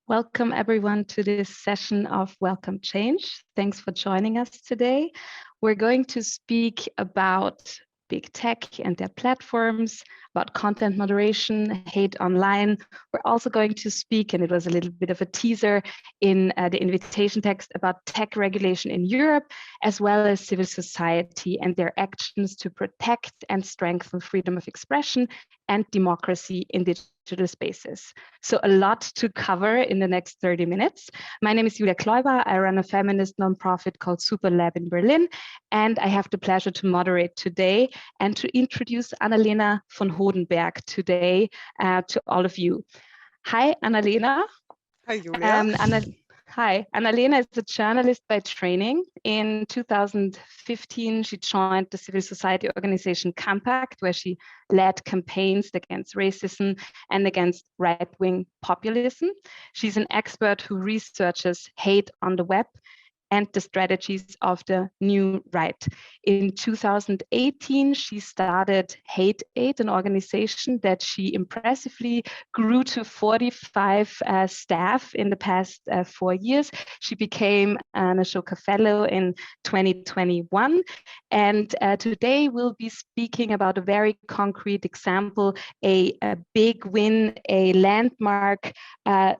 Welcome everyone to this session of Welcome Change. Thanks for joining us today. We're going to speak about big tech and their platforms, about content moderation, hate online. We're also going to speak, and it was a little bit of a teaser in the invitation text, about tech regulation in Europe, as well as civil society and their actions to protect and strengthen freedom of expression and democracy in digital spaces. So a lot to cover in the next 30 minutes. My name is Julia Kleuber. I run a feminist nonprofit called Super Lab in Berlin, and I have the pleasure to moderate today and to introduce Anna-Lena von Hodenberg today to all of you. Hi, Anna-Lena. Hi, Julia. Hi, Anna-Lena is a journalist by training. In 2015, she joined the civil society organization Compact, where she led campaigns against racism and against right-wing populism. She's an expert who researches hate on the web and the strategies of the new right. In 2018, she started Hate Aid, an organization that she impressively grew to 45 staff in the past 4 years. She became an Ashoka Fellow in 2021. And today we'll be speaking about a very concrete example, a big win, a landmark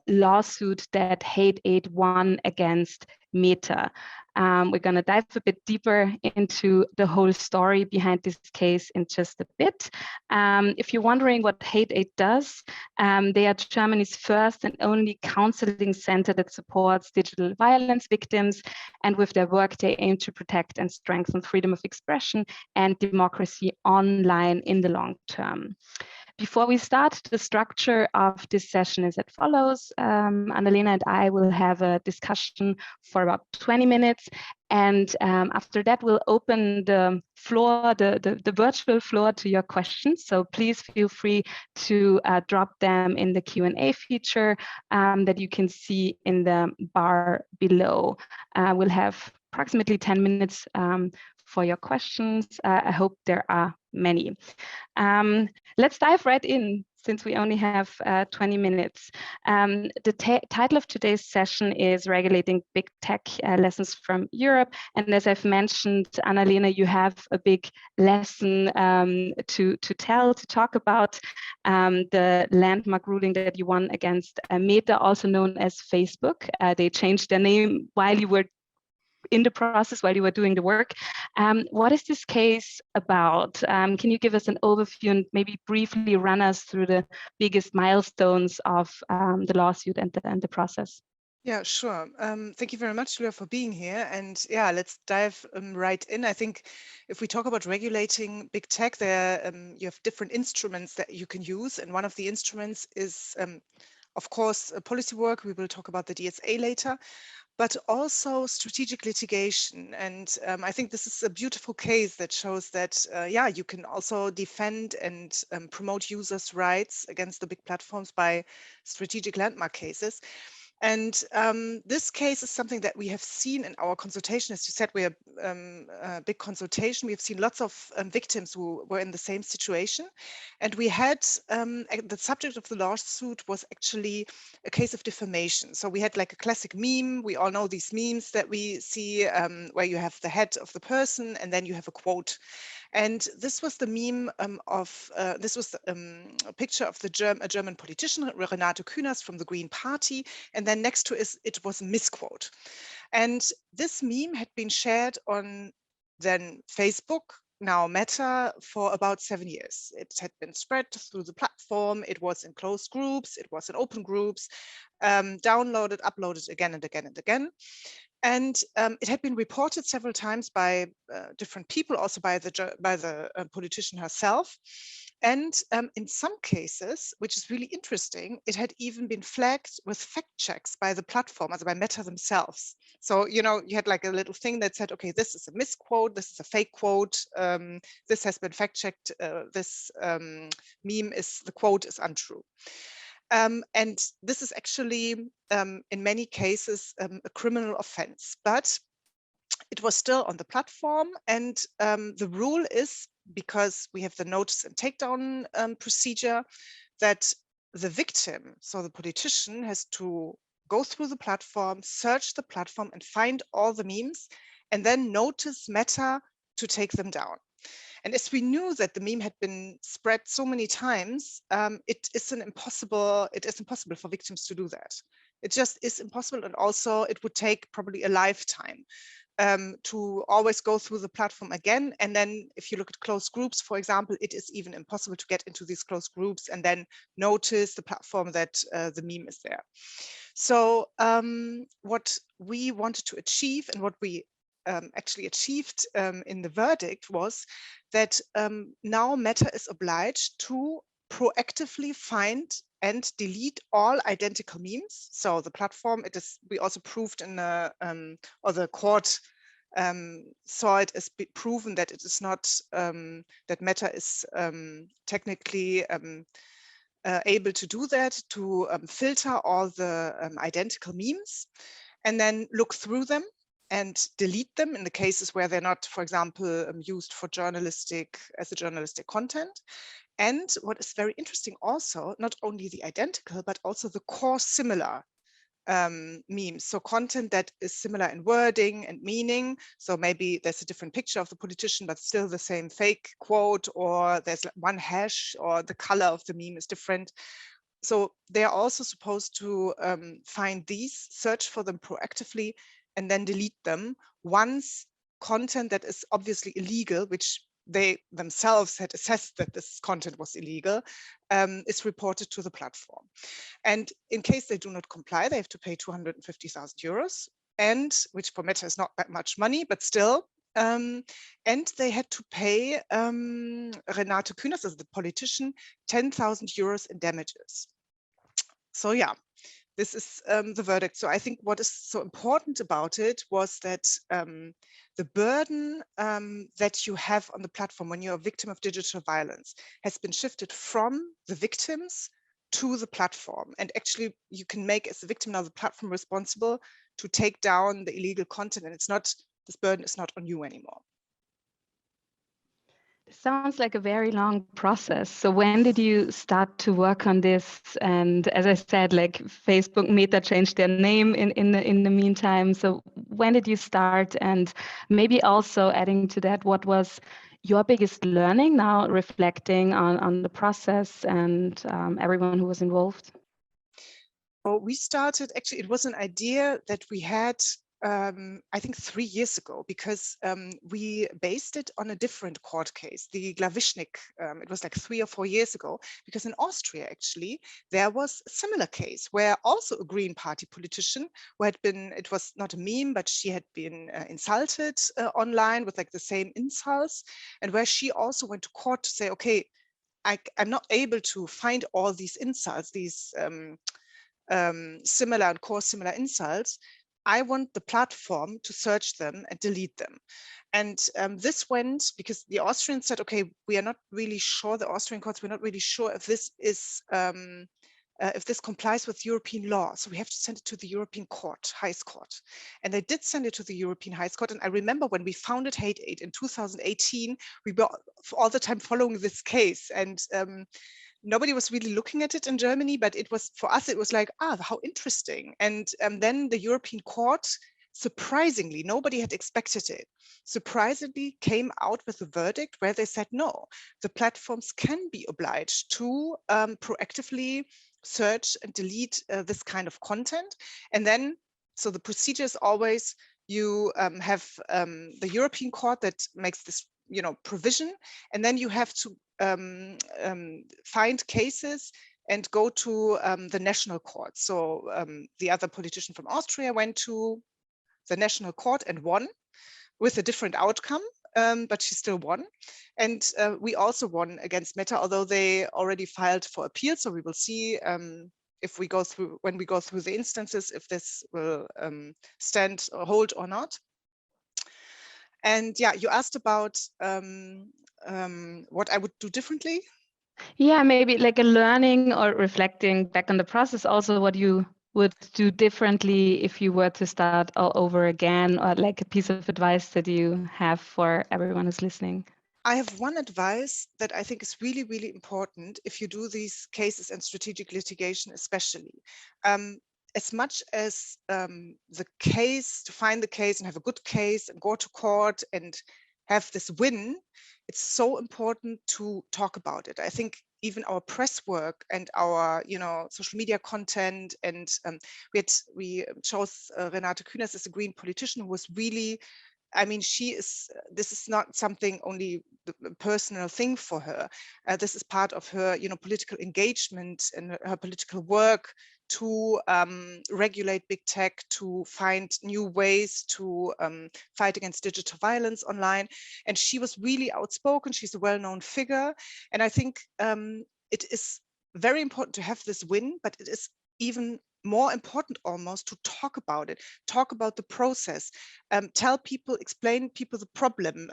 lawsuit that Hate Aid won against Meta. We're going to dive a bit deeper into the whole story behind this case in just a bit. If you're wondering what Hate Aid does, they are Germany's first and only counseling center that supports digital violence victims. And with their work, they aim to protect and strengthen freedom of expression and democracy online in the long term. Before we start, the structure of this session is as follows. Anna-Lena and I will have a discussion for about 20 minutes. And after that, we'll open the floor, the virtual floor to your questions. So please feel free to drop them in the Q&A feature that you can see in the bar below. We'll have approximately 10 minutes for your questions. I hope there are many. Let's dive right in, since we only have 20 minutes. The title of today's session is Regulating Big Tech Lessons from Europe. And as I've mentioned, Anna-Lena, you have a big lesson to talk about the landmark ruling that you won against Meta, also known as Facebook. They changed their name while you were in the process, while you were doing the work. What is this case about? Can you give us an overview and maybe briefly run us through the biggest milestones of the lawsuit and the process? Yeah, sure. Thank you very much, Julia, for being here. And yeah, let's dive right in. I think if we talk about regulating big tech, there you have different instruments that you can use. And one of the instruments is, of course, policy work. We will talk about the DSA later, but also strategic litigation. And I think this is a beautiful case that shows that, yeah, you can also defend and promote users' rights against the big platforms by strategic landmark cases. And this case is something that we have seen in our consultation. As you said, we are a big consultation. We've seen lots of victims who were in the same situation. And we had, the subject of the lawsuit was actually a case of defamation. So we had like a classic meme. We all know these memes that we see where you have the head of the person and then you have a quote. And this was the meme this was a picture of a German politician, Renato Künast from the Green Party. And then next to it was a misquote. And this meme had been shared on then Facebook, now Meta, for about 7 years. It had been spread through the platform. It was in closed groups. It was in open groups, downloaded, uploaded again and again and again. And it had been reported several times by different people, also by the politician herself. And in some cases, which is really interesting, it had even been flagged with fact checks by the platform, by Meta themselves. So, you know, you had like a little thing that said, okay, this is a misquote, this is a fake quote, this has been fact checked, this meme the quote is untrue. And this is actually, in many cases, a criminal offense, but it was still on the platform. And the rule is, because we have the notice and takedown procedure, that the victim, so the politician, has to go through the platform, search the platform and find all the memes, and then notice Meta to take them down. And as we knew that the meme had been spread so many times, it is impossible for victims to do that. It just is impossible. And also it would take probably a lifetime to always go through the platform again. And then if you look at closed groups, for example, it is even impossible to get into these closed groups and then notice the platform that the meme is there. So what we wanted to achieve and what we actually achieved in the verdict was that now Meta is obliged to proactively find and delete all identical memes. So the platform, we also proved in the, or the court saw it as proven that it is not, that Meta is technically able to do that, to filter all the identical memes and then look through them and delete them in the cases where they're not, for example, used for as a journalistic content. And what is very interesting also, not only the identical, but also the core similar memes. So content that is similar in wording and meaning. So maybe there's a different picture of the politician, but still the same fake quote, or there's one hash, or the color of the meme is different. So they are also supposed to find these, search for them proactively, and then delete them once content that is obviously illegal, which they themselves had assessed that this content was illegal, is reported to the platform. And in case they do not comply, they have to pay 250,000 euros, and which for Meta is not that much money, but still. And they had to pay Renate Künast, as the politician, 10,000 euros in damages. So yeah, this is the verdict. So I think what is so important about it was that the burden that you have on the platform when you're a victim of digital violence has been shifted from the victims to the platform. And actually you can make, as a victim now, the platform responsible to take down the illegal content, and it's not, this burden is not on you anymore. It sounds like a very long process. So when did you start to work on this? And as I said, like Facebook Meta changed their name in the meantime. So when did you start? And maybe also adding to that, what was your biggest learning now, reflecting on the process and everyone who was involved? Well, we started, actually, it was an idea that we had I think 3 years ago, because we based it on a different court case, the Glavischnik. It was like 3 or 4 years ago, because in Austria, actually, there was a similar case where also a Green Party politician who had been, it was not a meme, but she had been insulted online with like the same insults, and where she also went to court to say, okay, I'm not able to find all these insults, these similar and core similar insults. I want the platform to search them and delete them. And this went because the Austrians said, okay, we are not really sure, the Austrian courts, we're not really sure if this is, if this complies with European law. So we have to send it to the European court, highest court. And they did send it to the European highest court. And I remember when we founded Hate Aid in 2018, we were all the time following this case. And nobody was really looking at it in Germany, but it was, for us, it was like, how interesting. And then the European court, surprisingly, nobody had expected it, surprisingly came out with a verdict where they said, no, the platforms can be obliged to proactively search and delete this kind of content. And then, so the procedure is always, you have the European court that makes this provision, and then you have to find cases and go to the national court. So the other politician from Austria went to the national court and won with a different outcome, but she still won. And we also won against Meta, although they already filed for appeal. So we will see if we go through, when we go through the instances, if this will stand or hold or not. And yeah, you asked about what I would do differently. Yeah, maybe like a learning or reflecting back on the process, also what you would do differently if you were to start all over again, or like a piece of advice that you have for everyone who's listening. I have one advice that I think is really, really important if you do these cases and strategic litigation, especially. as much as the case, to find the case and have a good case and go to court and have this win, it's so important to talk about it. I think even our press work and our, social media content, and we chose Renate Künast as a Green politician who was really, this is not something only a personal thing for her. This is part of her, political engagement and her political work to regulate big tech, to find new ways to fight against digital violence online. And she was really outspoken. She's a well-known figure. And I think it is very important to have this win, but it is even more important almost to talk about it, talk about the process, tell people, explain people the problem,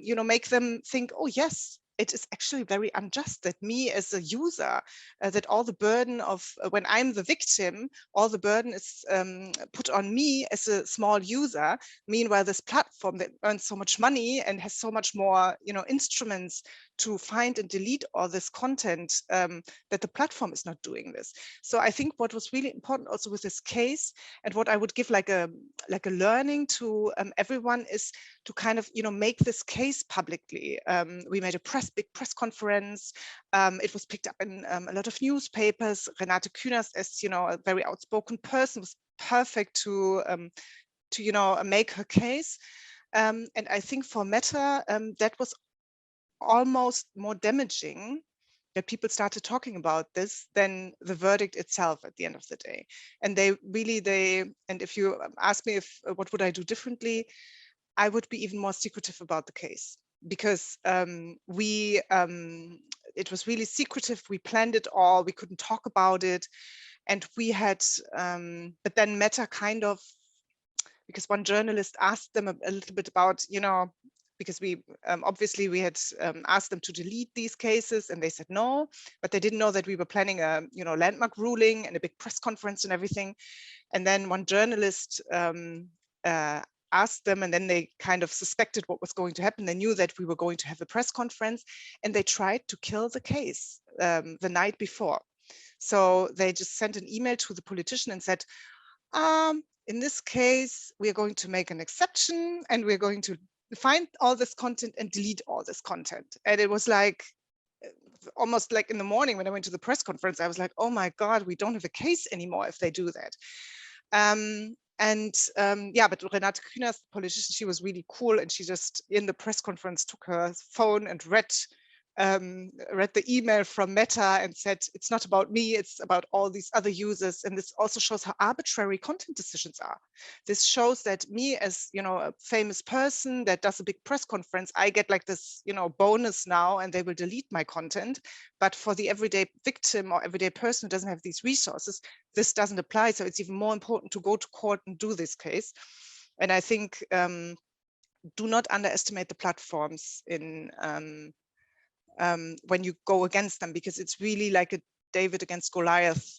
make them think, oh yes, it is actually very unjust that me as a user, that all the burden of when I'm the victim, all the burden is put on me as a small user. Meanwhile, this platform that earns so much money and has so much more, instruments to find and delete all this content, that the platform is not doing this. So I think what was really important also with this case, and what I would give like a learning to everyone, is to kind of make this case publicly. We made a big press conference. It was picked up in a lot of newspapers. Renate Künast, as a very outspoken person, was perfect to make her case. And I think for Meta, that was almost more damaging, that people started talking about this, than the verdict itself at the end of the day. And and if you ask me what would I do differently, I would be even more secretive about the case, because it was really secretive. We planned it all. We couldn't talk about it. And we had, but then Meta kind of, because one journalist asked them a little bit about, because we obviously we had asked them to delete these cases, and they said no, but they didn't know that we were planning a landmark ruling and a big press conference and everything. And then one journalist asked them, and then they kind of suspected what was going to happen. They knew that we were going to have a press conference, and they tried to kill the case the night before. So they just sent an email to the politician and said, in this case, we are going to make an exception, and we're going to find all this content and delete all this content. And it was like, almost like in the morning when I went to the press conference, I was like, oh my God, we don't have a case anymore if they do that. But Renate Künast, politician, she was really cool, and she just in the press conference took her phone and read the email from Meta and said, it's not about me, it's about all these other users. And this also shows how arbitrary content decisions are. This shows that me, as a famous person that does a big press conference, I get like this bonus now, and they will delete my content. But for the everyday victim or everyday person who doesn't have these resources, this doesn't apply. So it's even more important to go to court and do this case. And I think do not underestimate the platforms in when you go against them, because it's really like a David against Goliath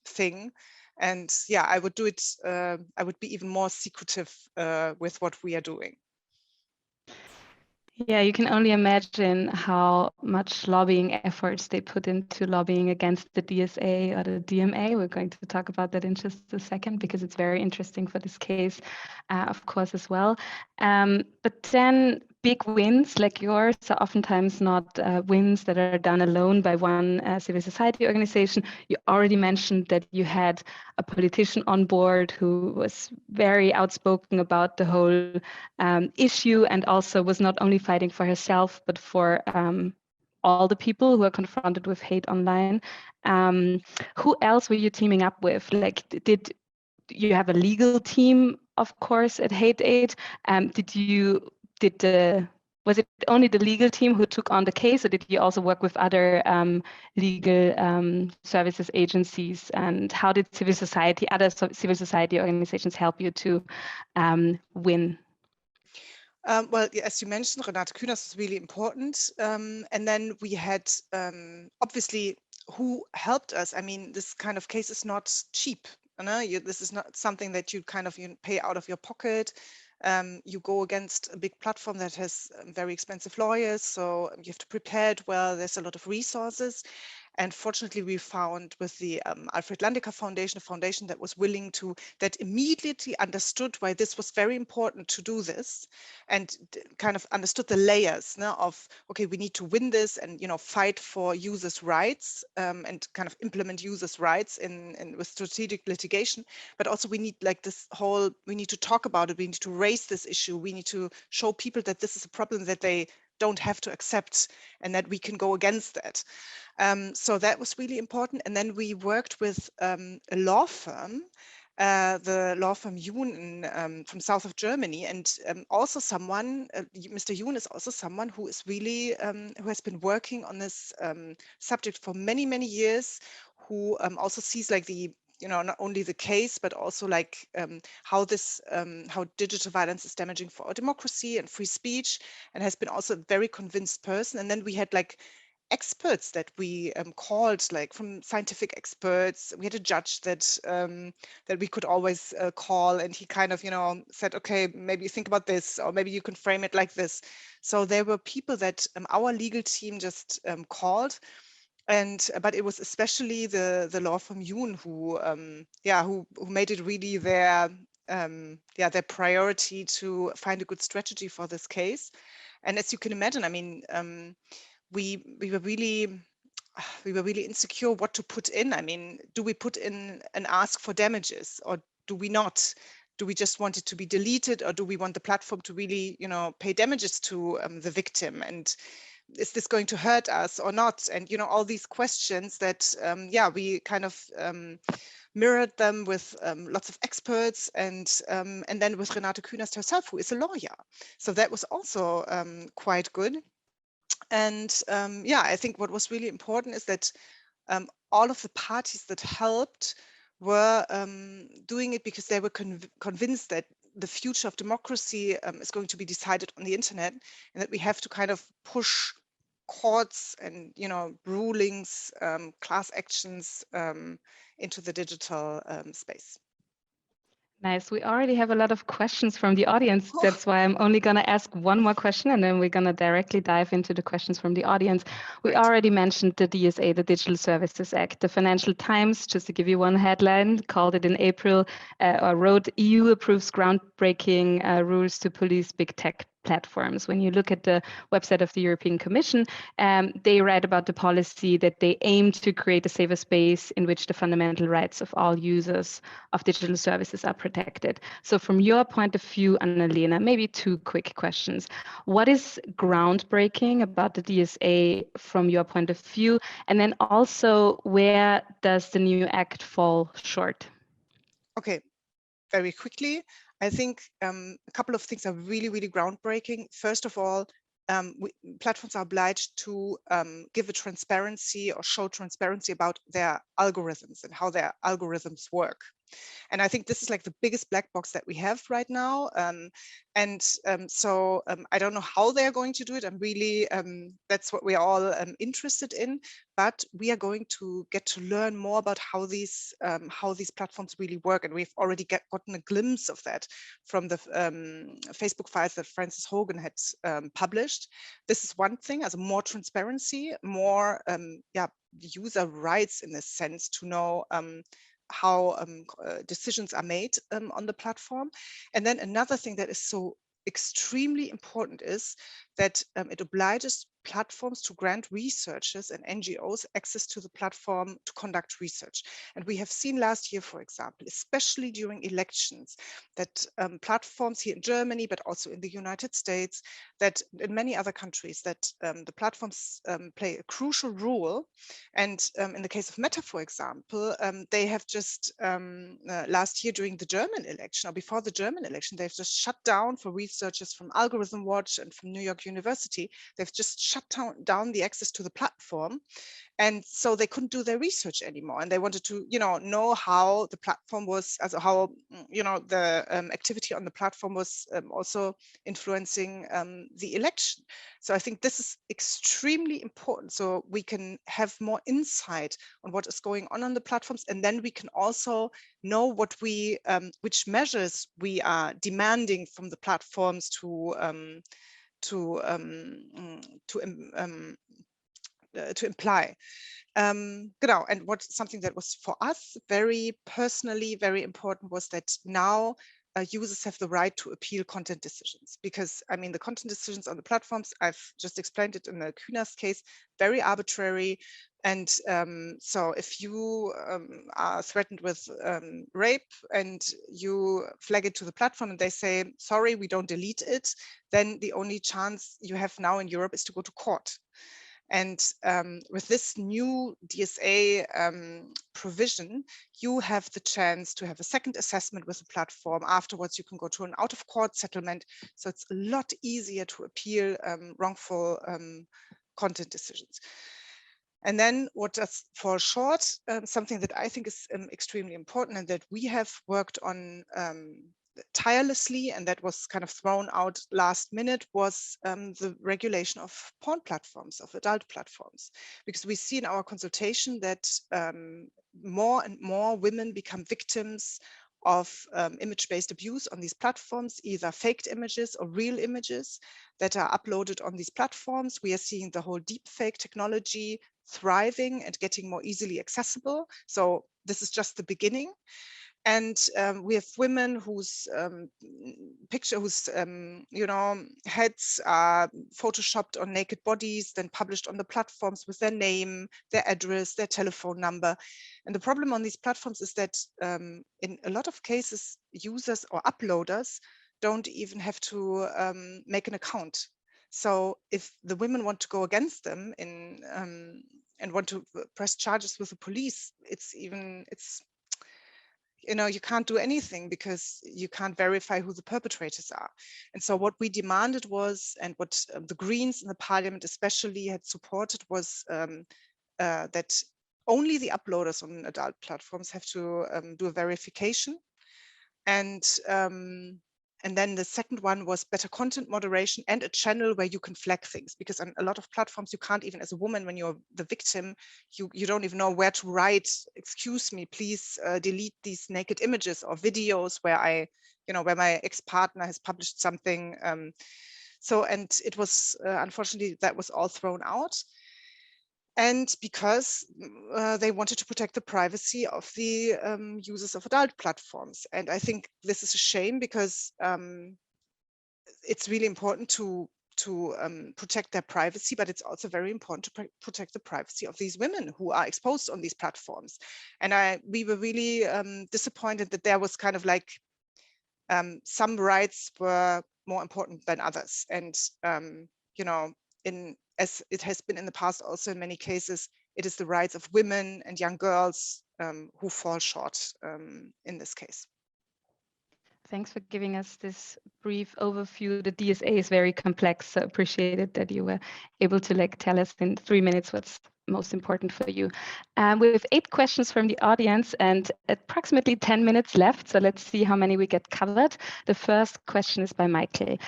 thing. And yeah, I would do it. I would be even more secretive with what we are doing. Yeah, you can only imagine how much lobbying efforts they put into lobbying against the DSA or the DMA. We're going to talk about that in just a second, because it's very interesting for this case, of course, as well. But then big wins like yours are oftentimes not wins that are done alone by one civil society organization. You already mentioned that you had a politician on board who was very outspoken about the whole issue, and also was not only fighting for herself, but for all the people who are confronted with hate online. Who else were you teaming up with? Like, did you have a legal team, of course, at Hate Aid? Was it only the legal team who took on the case, or did you also work with other legal services agencies? And how did other civil society organizations help you to win? Well, as you mentioned, Renate Künast is really important. And then we had, obviously, who helped us. I mean, this kind of case is not cheap. This is not something that you kind of pay out of your pocket. You go against a big platform that has very expensive lawyers, so you have to prepare it well. There's a lot of resources. And fortunately, we found with the Alfred Landecker Foundation, a foundation that was willing to, that immediately understood why this was very important to do this, and kind of understood the layers of, okay, we need to win this and, fight for users' rights and kind of implement users' rights in with strategic litigation. But also we need like this whole, we need to talk about it. We need to raise this issue. We need to show people that this is a problem that they don't have to accept and that we can go against that. So that was really important. And then we worked with a law firm, the law firm Yoon from south of Germany, and also someone, Mr. Yoon is also someone who is really, who has been working on this subject for many, many years, who also sees like the, not only the case, but also like how this, how digital violence is damaging for our democracy and free speech, and has been also a very convinced person. And then we had like experts that we called, like from scientific experts. We had a judge that that we could always call, and he kind of, said, okay, maybe think about this, or maybe you can frame it like this. So there were people that our legal team just called. And but it was especially the law firm Yoon who made it really their their priority to find a good strategy for this case. And as you can imagine, I mean, we were really insecure what to put in. I mean, do we put in an ask for damages, or do we not? Do we just want it to be deleted, or do we want the platform to really, pay damages to the victim? And is this going to hurt us or not? And all these questions that we kind of mirrored them with lots of experts, and then with Renate Künast herself, who is a lawyer. So that was also quite good. And I think what was really important is that all of the parties that helped were doing it because they were convinced that the future of democracy is going to be decided on the internet, and that we have to kind of push courts and rulings, class actions into the digital space. Nice. We already have a lot of questions from the audience. That's why I'm only going to ask one more question, and then we're going to directly dive into the questions from the audience. We already mentioned the DSA, the Digital Services Act. The Financial Times, just to give you one headline, called it in April, or wrote, EU approves groundbreaking rules to police big tech platforms. When you look at the website of the European Commission, they write about the policy that they aim to create a safer space in which the fundamental rights of all users of digital services are protected. So from your point of view, Anna-Lena, maybe two quick questions. What is groundbreaking about the DSA from your point of view? And then also, where does the new act fall short? Okay, very quickly. I think a couple of things are really, really groundbreaking. First of all, platforms are obliged to give a transparency or show transparency about their algorithms and how their algorithms work. And I think this is like the biggest black box that we have right now. So I don't know how they're going to do it. I'm really, that's what we're all interested in. But we are going to get to learn more about how these platforms really work. And we've already gotten a glimpse of that from the Facebook files that Frances Hogan had published. This is one thing, as more transparency, more user rights in this sense, to know how decisions are made on the platform. And then another thing that is so extremely important is that it obliges platforms to grant researchers and NGOs access to the platform to conduct research. And we have seen last year, for example, especially during elections, that platforms here in Germany, but also in the United States, that in many other countries, that the platforms play a crucial role. And in the case of Meta, for example, they have just last year during the German election, or before the German election, they've just shut down for researchers from Algorithm Watch and from New York University. They've just shut down the access to the platform. And so they couldn't do their research anymore. And they wanted to, know how the platform was, as how, the activity on the platform was also influencing the election. So I think this is extremely important. So we can have more insight on what is going on the platforms. And then we can also know what we, which measures we are demanding from the platforms to to imply. Genau, and something that was for us very personally very important was that now users have the right to appeal content decisions, because I mean the content decisions on the platforms, I've just explained it in the Kühner's case, very arbitrary. And so if you are threatened with rape and you flag it to the platform and they say, sorry, we don't delete it, then the only chance you have now in Europe is to go to court. And with this new DSA provision, you have the chance to have a second assessment with the platform. Afterwards, you can go to an out-of-court settlement. So it's a lot easier to appeal wrongful content decisions. And then what does fall short, something that I think is extremely important and that we have worked on tirelessly, and that was kind of thrown out last minute, was the regulation of porn platforms, of adult platforms, because we see in our consultation that more and more women become victims of image-based abuse on these platforms, either faked images or real images that are uploaded on these platforms. We are seeing the whole deepfake technology thriving and getting more easily accessible. So this is just the beginning. And we have women whose you know, heads are photoshopped on naked bodies, then published on the platforms with their name, their address, their telephone number. And the problem on these platforms is that in a lot of cases, users or uploaders don't even have to make an account. So if the women want to go against them in and want to press charges with the police, it's you know, you can't do anything because you can't verify who the perpetrators are. And so what we demanded was, and what the Greens in the parliament especially had supported, was that only the uploaders on adult platforms have to do a verification. And then the second one was better content moderation and a channel where you can flag things, because on a lot of platforms you can't even, as a woman, when you're the victim, you don't even know where to write, excuse me, please delete these naked images or videos where where my ex-partner has published something. So, and it was unfortunately that was all thrown out. And because they wanted to protect the privacy of the users of adult platforms. And I think this is a shame, because it's really important to protect their privacy, but it's also very important to protect the privacy of these women who are exposed on these platforms. And we were really disappointed that there was kind of like some rights were more important than others. And you know, as it has been in the past, also in many cases, it is the rights of women and young girls who fall short in this case. Thanks for giving us this brief overview. The DSA is very complex, so appreciated that you were able to tell us in 3 minutes what's most important for you. We have 8 questions from the audience and approximately 10 minutes left, so let's see how many we get covered. The first question is by Michael.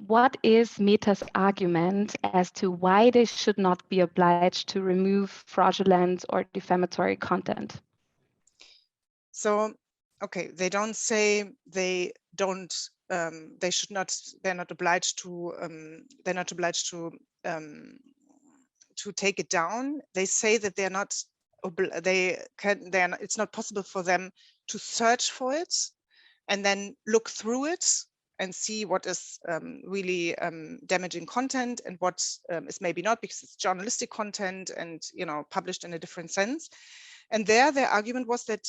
What is Meta's argument as to why they should not be obliged to remove fraudulent or defamatory content? So, okay, they don't say they're not obliged to take it down. They say that it's not possible for them to search for it and then look through it and see what is really damaging content and what is maybe not, because it's journalistic content and published in a different sense. And their argument was that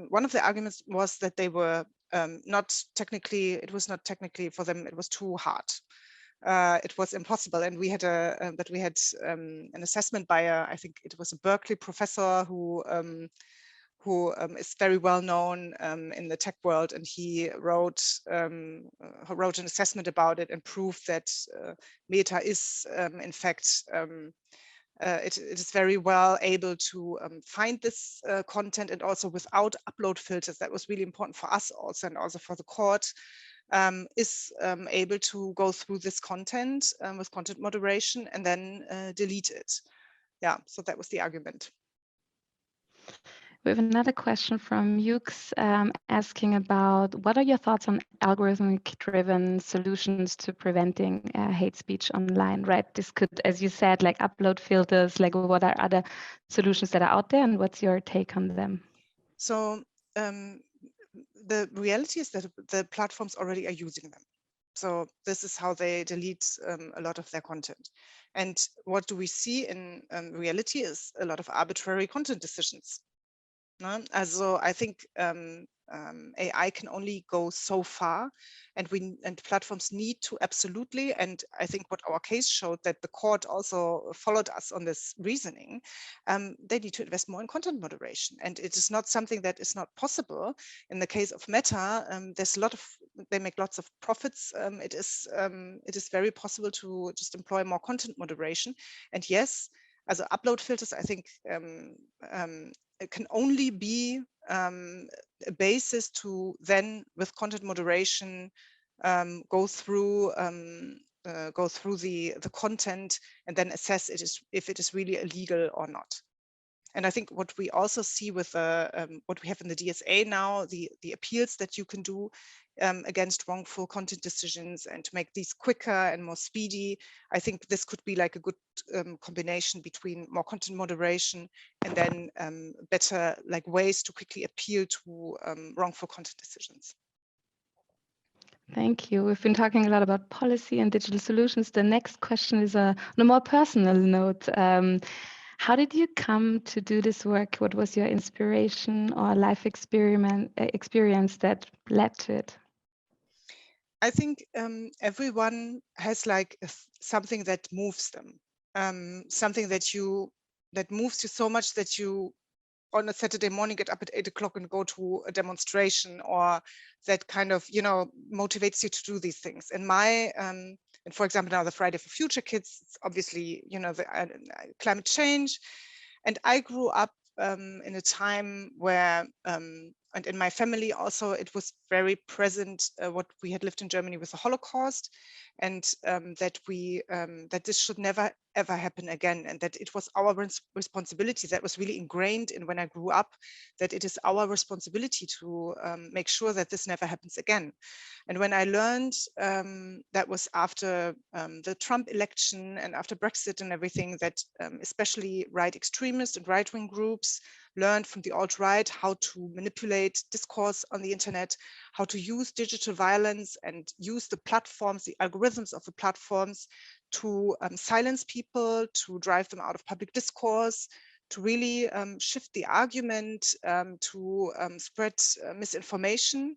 one of the arguments was that they were it was not technically for them, it was too hard. It was impossible. And we had an assessment by I think it was a Berkeley professor who is very well known in the tech world, and he wrote an assessment about it and proved that Meta is in fact it is very well able to find this content, and also without upload filters. That was really important for us also, and also for the court, is able to go through this content with content moderation and then delete it. Yeah, so that was the argument. We have another question from Yux asking about what are your thoughts on algorithmic-driven solutions to preventing hate speech online, right? This could, as you said, like upload filters, like what are other solutions that are out there and what's your take on them? So the reality is that the platforms already are using them. So this is how they delete a lot of their content. And what do we see in reality is a lot of arbitrary content decisions. Ne? Also I think AI can only go so far, and platforms need to absolutely, and I think what our case showed, that the court also followed us on this reasoning, they need to invest more in content moderation. And it is not something that is not possible. In the case of Meta, they make lots of profits. It is very possible to just employ more content moderation. And yes, as upload filters, I think it can only be a basis to then, with content moderation, go through the content and then assess if it is really illegal or not. And I think what we also see with what we have in the DSA now, the appeals that you can do against wrongful content decisions, and to make these quicker and more speedy, I think this could be like a good combination between more content moderation and then better like ways to quickly appeal to wrongful content decisions. Thank you. We've been talking a lot about policy and digital solutions. The next question is on a more personal note. How did you come to do this work? What was your inspiration or life experience that led to it? I think everyone has like something that moves them, something that moves you so much that you on a Saturday morning get up at 8 o'clock and go to a demonstration, or that kind of, motivates you to do these things. And and for example, now the Friday for Future Kids, it's obviously, the climate change. And I grew up in a time where, and in my family also, it was very present what we had lived in Germany with the Holocaust, and that this should never ever happen again, and that it was our responsibility. That was really ingrained in when I grew up, that it is our responsibility to make sure that this never happens again. And when I learned, that was after the Trump election and after Brexit and everything, that especially right extremist and right-wing groups learned from the alt-right how to manipulate discourse on the internet, how to use digital violence and use the platforms, the algorithms of the platforms to silence people, to drive them out of public discourse, to really shift the argument, to spread misinformation.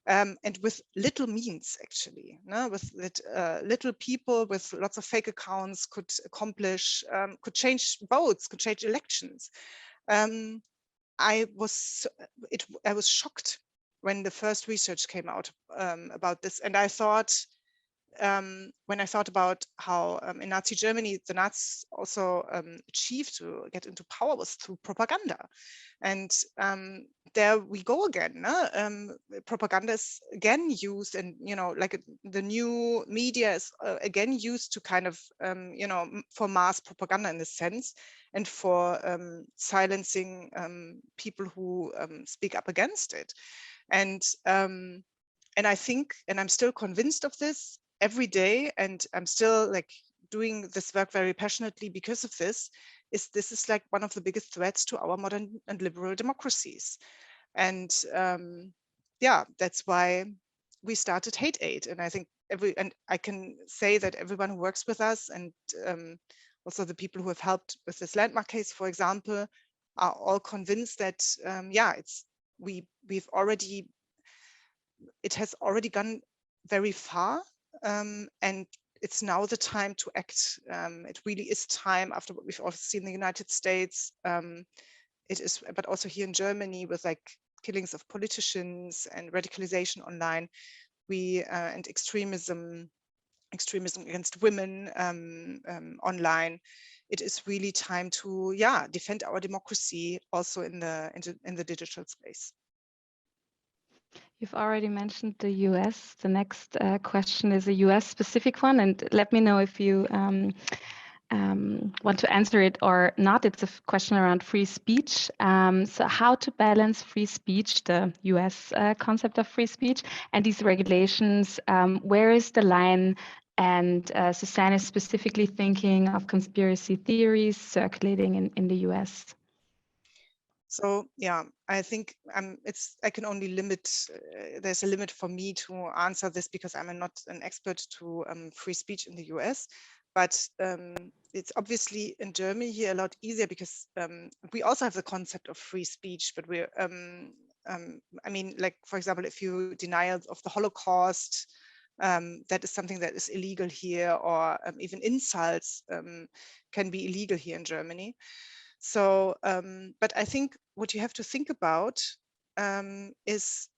And with little means, actually, with that little people with lots of fake accounts could accomplish, could change votes, could change elections. I was shocked when the first research came out about this, and I thought, when I thought about how in Nazi Germany the Nazis also achieved to get into power was through propaganda. And there we go again. Propaganda is again used, and like the new media is again used to kind of for mass propaganda in this sense, and for silencing people who speak up against it. And I think, and I'm still convinced of this every day, and I'm still like doing this work very passionately because of this, this is like one of the biggest threats to our modern and liberal democracies. And yeah, that's why we started Hate Aid. And I think and I can say that everyone who works with us, and also the people who have helped with this landmark case, for example, are all convinced that yeah, it has already gone very far, and it's now the time to act. It really is time, after what we've also seen in the United States. It is, but also here in Germany, with like killings of politicians and radicalization online, and extremism against women online. It is really time to defend our democracy also in the digital space. You've already mentioned the US. The next question is a US specific one, and let me know if you want to answer it or not. It's a question around free speech. So how to balance free speech, the US concept of free speech, and these regulations, where is the line? And Susanne is specifically thinking of conspiracy theories circulating in the US. So yeah, I think I can only limit, there's a limit for me to answer this because I'm not an expert to free speech in the US, but it's obviously in Germany here a lot easier because we also have the concept of free speech, but we're, I mean, like, for example, if you denial of the Holocaust, that is something that is illegal here, or even insults can be illegal here in Germany. So, but I think what you have to think about is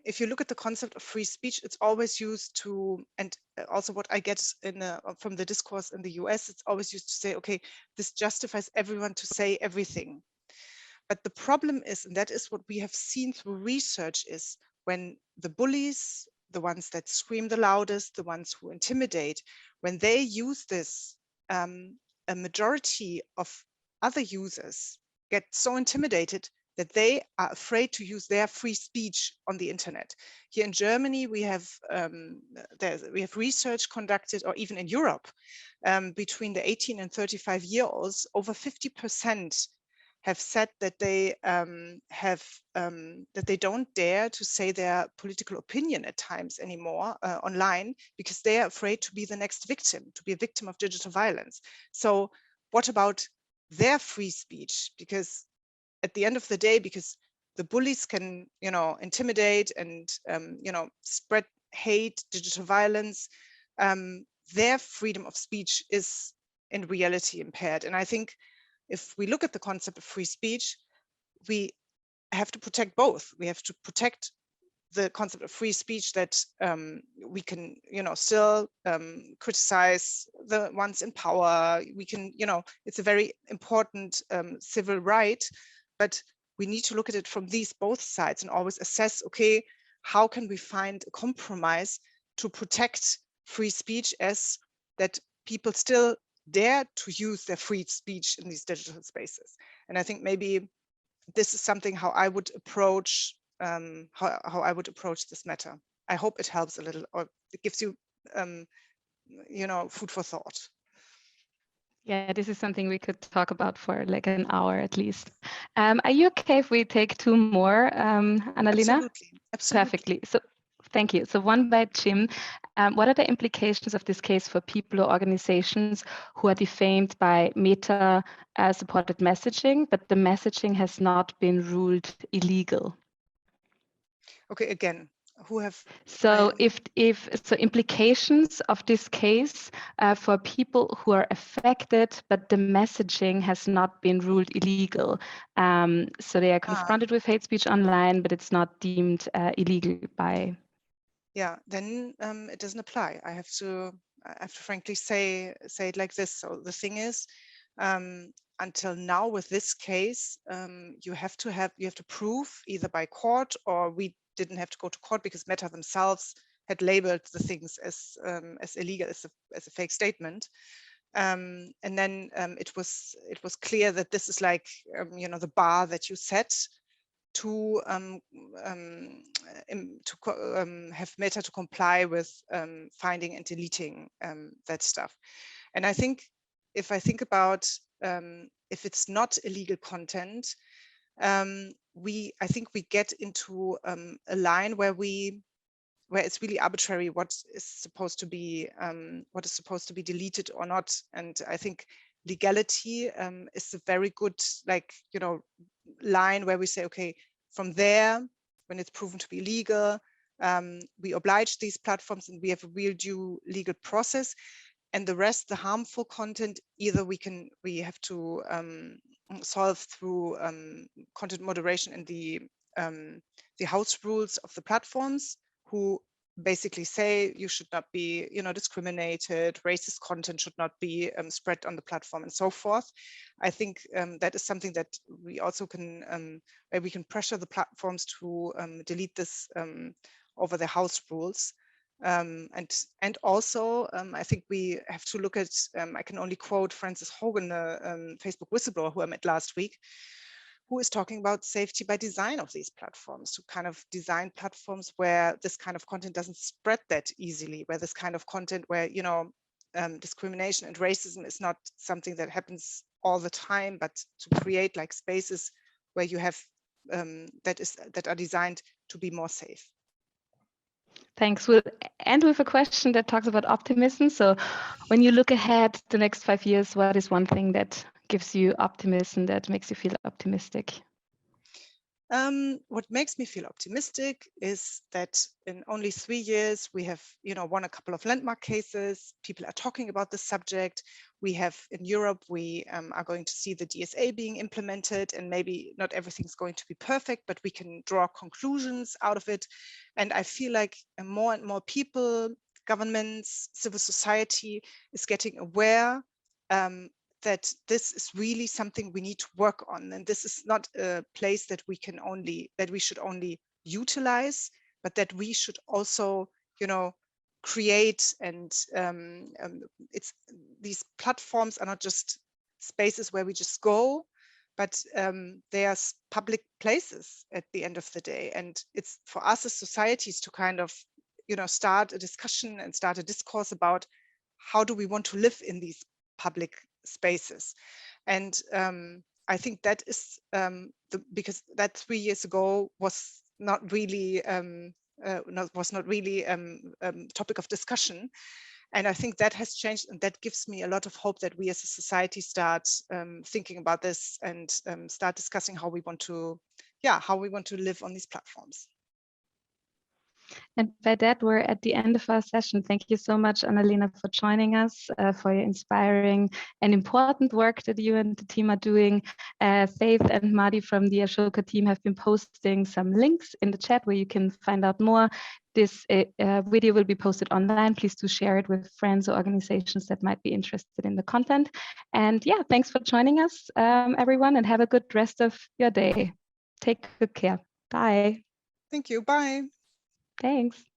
if you look at the concept of free speech, it's always used to, and also what I get from the discourse in the US, it's always used to say, okay, this justifies everyone to say everything. But the problem is, and that is what we have seen through research, is when the bullies, the ones that scream the loudest, the ones who intimidate, when they use this, a majority of other users get so intimidated that they are afraid to use their free speech on the internet. Here in Germany, we have research conducted, or even in Europe, between the 18 and 35-year-olds, over 50% have said that they that they don't dare to say their political opinion at times anymore online because they are afraid to be the next victim, to be a victim of digital violence. So what about their free speech? Because at the end of the day, because the bullies can, you know, intimidate and you know, spread hate, digital violence, their freedom of speech is in reality impaired. And I think if we look at the concept of free speech, we have to protect both. We have to protect the concept of free speech, that we can, you know, still criticize the ones in power. We can, you know, it's a very important civil right, but we need to look at it from these both sides and always assess, okay, how can we find a compromise to protect free speech, as that people still dare to use their free speech in these digital spaces. And I think maybe this is something how I would approach how I would approach this matter. I hope it helps a little, or it gives you you know, food for thought. Yeah, this is something we could talk about for like an hour at least. Are you okay if we take two more, Anna-Lena? Absolutely, absolutely. Perfectly. So thank you. So one by Jim. What are the implications of this case for people or organizations who are defamed by Meta supported messaging, but the messaging has not been ruled illegal? Okay, again, who have... So if so, implications of this case for people who are affected, but the messaging has not been ruled illegal. So they are confronted with hate speech online, but it's not deemed illegal by... Yeah, then it doesn't apply. I have to frankly say it like this. So the thing is, until now with this case, you have to prove either by court, or we didn't have to go to court because Meta themselves had labeled the things as illegal, as a fake statement. And then it was clear that this is like you know, the bar that you set to have Meta to comply with finding and deleting that stuff. And I think if I think about if it's not illegal content, I think we get into a line where it's really arbitrary what is supposed to be deleted or not. And I think legality is a very good, like, you know, line where we say, okay, from there, when it's proven to be legal, we oblige these platforms and we have a real due legal process. And the rest, the harmful content, either we have to solve through content moderation and the house rules of the platforms, who basically say you should not be, you know, discriminated, racist content should not be spread on the platform, and so forth. I think that is something that we also can, where we can pressure the platforms to delete this over the house rules. And also, I think we have to look at, I can only quote Frances Hogan, the Facebook whistleblower who I met last week, who is talking about safety by design of these platforms, to kind of design platforms where this kind of content doesn't spread that easily, where this kind of content where, you know, discrimination and racism is not something that happens all the time, but to create like spaces where you have that are designed to be more safe. Thanks. We'll end with a question that talks about optimism. So when you look ahead the next 5 years, what is one thing that gives you optimism, that makes you feel optimistic? What makes me feel optimistic is that in only 3 years, we have, you know, won a couple of landmark cases. People are talking about the subject. We have in Europe, we are going to see the DSA being implemented, and maybe not everything's going to be perfect, but we can draw conclusions out of it. And I feel like more and more people, governments, civil society is getting aware that this is really something we need to work on. And this is not a place that we should only utilize, but that we should also, you know, create. And it's, these platforms are not just spaces where we just go, but they are public places at the end of the day. And it's for us as societies to kind of, you know, start a discussion and start a discourse about how do we want to live in these public spaces. And I think that is because that 3 years ago was not really topic of discussion. And I think that has changed, and that gives me a lot of hope that we as a society start thinking about this and start discussing how we want to live on these platforms. And by that, we're at the end of our session. Thank you so much, Anna-Lena, for joining us, for your inspiring and important work that you and the team are doing. Faith and Madi from the Ashoka team have been posting some links in the chat where you can find out more. This video will be posted online. Please do share it with friends or organizations that might be interested in the content. And yeah, thanks for joining us, everyone, and have a good rest of your day. Take good care. Bye. Thank you. Bye. Thanks.